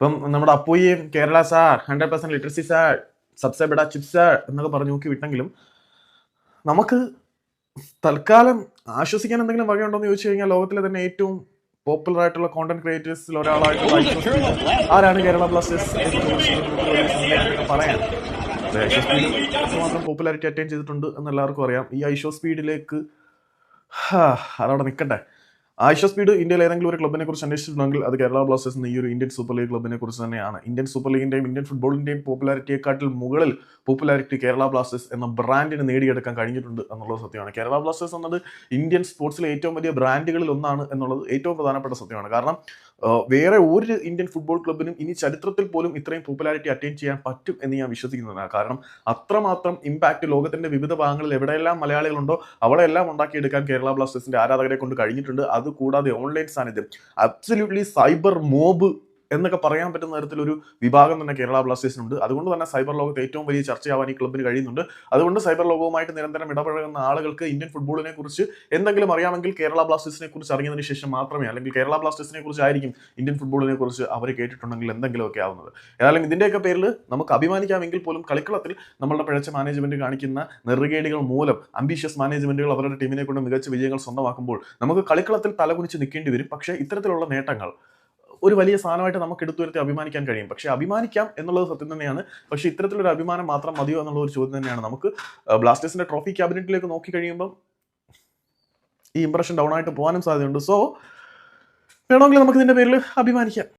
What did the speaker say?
ഇപ്പം നമ്മുടെ അപ്പൂയും കേരള സാർ 100% ലിറ്ററസി സാർ സബ്സെ ബെഡ ചിപ്സ് സാർ എന്നൊക്കെ പറഞ്ഞു നോക്കി വിട്ടെങ്കിലും നമുക്ക് തൽക്കാലം ആശ്വസിക്കാൻ എന്തെങ്കിലും വകയുണ്ടോ എന്ന് ചോദിച്ചു കഴിഞ്ഞാൽ ലോകത്തിലെ തന്നെ ഏറ്റവും പോപ്പുലർ ആയിട്ടുള്ള കോണ്ടന്റ് ക്രിയേറ്റേഴ്സിൽ ഒരാളായിട്ടുള്ള ആരാണ് കേരള ബ്ലാസ്റ്റേഴ്സ് എന്ന് ചോദിച്ചിട്ട് പറയാം. ഐഷോ സ്പീഡ് എത്രമാത്രം പോപ്പുലാരിറ്റി അറ്റൈൻ ചെയ്തിട്ടുണ്ട് എന്ന് എല്ലാവർക്കും അറിയാം. ഈ ഐഷോ സ്പീഡിലേക്ക് അതവിടെ നിൽക്കട്ടെ. ഐഷോ സ്പീഡ് ഇന്ത്യയിൽ ഏതെങ്കിലും ഒരു ക്ലബിനെ കുറിച്ച് അന്വേഷിച്ചിട്ടുണ്ടെങ്കിൽ അത് കേരള ബ്ലാസ്റ്റേഴ്സ് എന്ന ഈ ഒരു ഇന്ത്യൻ സൂപ്പർ ലീഗ് ക്ലബിനെ കുറിച്ച് തന്നെയാണ്. ഇന്ത്യൻ സൂപ്പർ ലീഗിന്റെയും ഇന്ത്യൻ ഫുട്ബോളിന്റെയും പോപ്പുലാരിറ്റിയെക്കാട്ടിൽ മുകളിൽ പോപ്പുലാരിറ്റി കേരള ബ്ലാസ്റ്റേഴ്സ് എന്ന ബ്രാൻഡിന് നേടിയെടുക്കാൻ കഴിഞ്ഞിട്ടുണ്ട് എന്നുള്ളത് സത്യമാണ്. കേരള ബ്ലാസ്റ്റേഴ്സ് എന്നത് ഇന്ത്യൻ സ്പോർട്സിലെ ഏറ്റവും വലിയ ബ്രാൻഡുകളിൽ ഒന്നാണ് എന്നുള്ളത് ഏറ്റവും പ്രധാനപ്പെട്ട സത്യമാണ്. കാരണം വേറെ ഒരു ഇന്ത്യൻ ഫുട്ബോൾ ക്ലബിനും ഇനി ചരിത്രത്തിൽ പോലും ഇത്രയും പോപ്പുലാരിറ്റി അറ്റൈൻ ചെയ്യാൻ പറ്റും എന്ന് ഞാൻ വിശ്വസിക്കുന്നതാണ്. കാരണം അത്രമാത്രം ഇമ്പാക്ട് ലോകത്തിന്റെ വിവിധ ഭാഗങ്ങളിൽ എവിടെയെല്ലാം മലയാളികളുണ്ടോ അവിടെയെല്ലാം ഉണ്ടാക്കിയെടുക്കാൻ കേരള ബ്ലാസ്റ്റേഴ്സിന്റെ ആരാധകരെ കൊണ്ട് കഴിഞ്ഞിട്ടുണ്ട്. അതുകൂടാതെ ഓൺലൈൻ സാന്നിധ്യം, അബ്സല്യൂട്ട്ലി സൈബർ മോബ് എന്നൊക്കെ പറയാൻ പറ്റുന്ന തരത്തിലൊരു വിഭാഗം തന്നെ കേരള ബ്ലാസ്റ്റേഴ്സിനുണ്ട്. അതുകൊണ്ട് തന്നെ സൈബർ ലോകത്ത് ഏറ്റവും വലിയ ചർച്ചയാവാൻ ഈ ക്ലബിന് കഴിയുന്നുണ്ട്. അതുകൊണ്ട് സൈബർ ലോകവുമായിട്ട് നിരന്തരം ഇടപഴകുന്ന ആളുകൾക്ക് ഇന്ത്യൻ ഫുട്ബോളിനെ കുറിച്ച് എന്തെങ്കിലും അറിയാമെങ്കിൽ കേരള ബ്ലാസ്റ്റേഴ്സിനെ കുറിച്ച് അറിഞ്ഞതിന് ശേഷം മാത്രമേ, അല്ലെങ്കിൽ കേരള ബ്ലാസ്റ്റേഴ്സിനെ കുറിച്ച് ആയിരിക്കും ഇന്ത്യൻ ഫുട്ബോളിനെ കുറിച്ച് അവർ കേട്ടിട്ടുണ്ടെങ്കിൽ എന്തെങ്കിലുമൊക്കെ ആവുന്നത്. ഏതായാലും ഇതിന്റെയൊക്കെ പേരിൽ നമുക്ക് അഭിമാനിക്കാമെങ്കിൽ പോലും കളിക്കളത്തിൽ നമ്മളുടെ പിഴച്ച മാനേജ്മെന്റ് കാണിക്കുന്ന നെറുകേടുകൾ മൂലം അംബീഷ്യസ് മാനേജ്മെന്റുകൾ അവരുടെ ടീമിനെ കൊണ്ട് മികച്ച വിജയങ്ങൾ സ്വന്തമാക്കുമ്പോൾ നമുക്ക് കളിക്കളത്തിൽ തലകുനിച്ച് നിൽക്കേണ്ടി വരും. പക്ഷേ ഇത്തരത്തിലുള്ള നേട്ടങ്ങൾ ഒരു വലിയ സാധനമായിട്ട് നമുക്ക് എടുത്തുവരുത്തി അഭിമാനിക്കാൻ കഴിയും. പക്ഷേ അഭിമാനിക്കാം എന്നുള്ളത് സത്യം തന്നെയാണ്. പക്ഷേ ഇത്തരത്തിലൊരു അഭിമാനം മാത്രം മതിയോ എന്നുള്ള ഒരു ചോദ്യം തന്നെയാണ്. നമുക്ക് ബ്ലാസ്റ്റേഴ്സിന്റെ ട്രോഫി ക്യാബിനറ്റിലേക്ക് നോക്കി കഴിയുമ്പം ഈ ഇംപ്രഷൻ ഡൗൺ ആയിട്ട് പോകാനും സാധ്യതയുണ്ട്. സോ വേണമെങ്കിൽ നമുക്ക് ഇതിന്റെ പേരിൽ അഭിമാനിക്കാം.